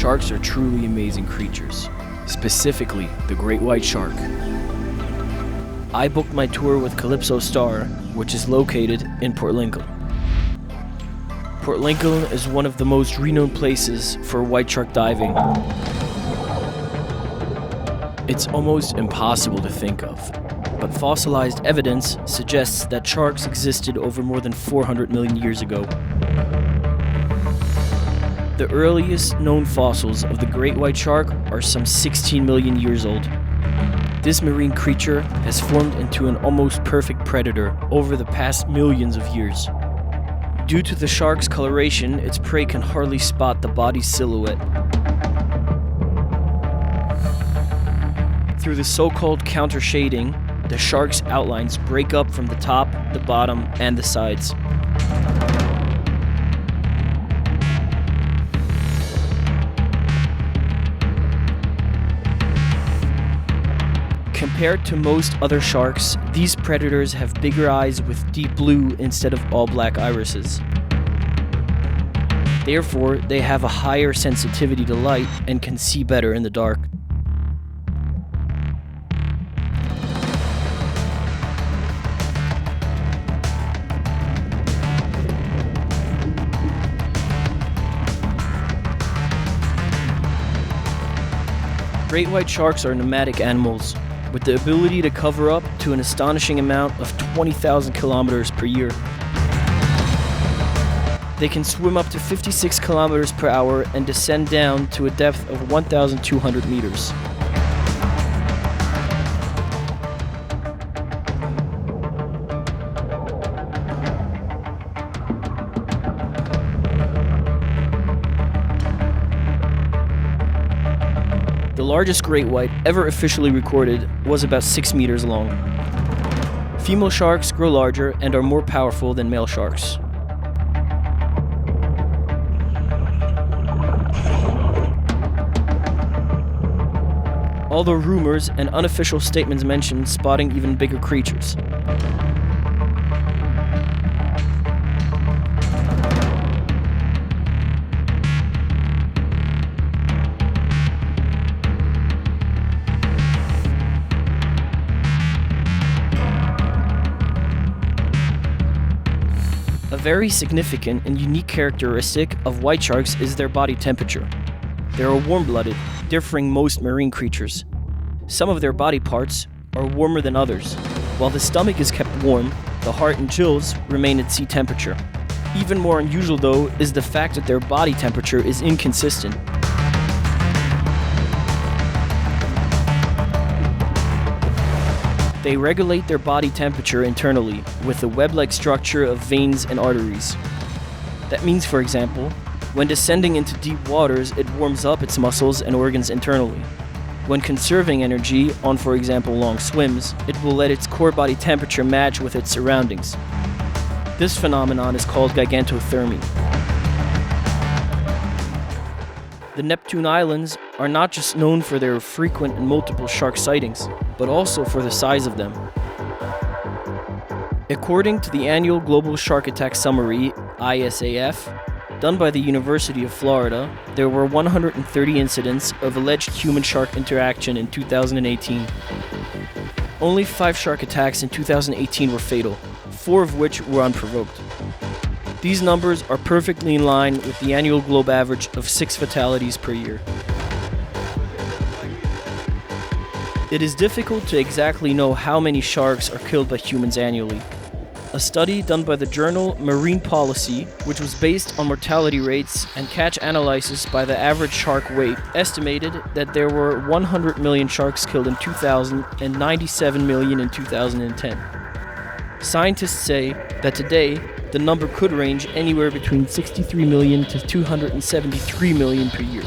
Sharks are truly amazing creatures, specifically the great white shark. I booked my tour with Calypso Star, which is located in Port Lincoln. Port Lincoln is one of the most renowned places for white shark diving. It's almost impossible to think of, but fossilized evidence suggests that sharks existed over more than 400 million years ago. The earliest known fossils of the great white shark are some 16 million years old. This marine creature has formed into an almost perfect predator over the past millions of years. Due to the shark's coloration, its prey can hardly spot the body's silhouette. Through the so-called counter-shading, the shark's outlines break up from the top, the bottom, and the sides. Compared to most other sharks, these predators have bigger eyes with deep blue instead of all black irises. Therefore, they have a higher sensitivity to light and can see better in the dark. Great white sharks are nomadic animals, with the ability to cover up to an astonishing amount of 20,000 kilometers per year. They can swim up to 56 kilometers per hour and descend down to a depth of 1,200 meters. The largest great white ever officially recorded was about 6 meters long. Female sharks grow larger and are more powerful than male sharks. Although rumors and unofficial statements mention spotting even bigger creatures. A very significant and unique characteristic of white sharks is their body temperature. They are warm-blooded, differing most marine creatures. Some of their body parts are warmer than others. While the stomach is kept warm, the heart and gills remain at sea temperature. Even more unusual, though, is the fact that their body temperature is inconsistent. They regulate their body temperature internally with a web-like structure of veins and arteries. That means, for example, when descending into deep waters, it warms up its muscles and organs internally. When conserving energy on, for example, long swims, it will let its core body temperature match with its surroundings. This phenomenon is called gigantothermy. The Neptune Islands are not just known for their frequent and multiple shark sightings, but also for the size of them. According to the annual Global Shark Attack Summary, ISAF, done by the University of Florida, there were 130 incidents of alleged human-shark interaction in 2018. Only 5 shark attacks in 2018 were fatal, 4 of which were unprovoked. These numbers are perfectly in line with the annual globe average of 6 fatalities per year. It is difficult to exactly know how many sharks are killed by humans annually. A study done by the journal Marine Policy, which was based on mortality rates and catch analysis by the average shark weight, estimated that there were 100 million sharks killed in 2000 and 97 million in 2010. Scientists say that today, the number could range anywhere between 63 million to 273 million per year.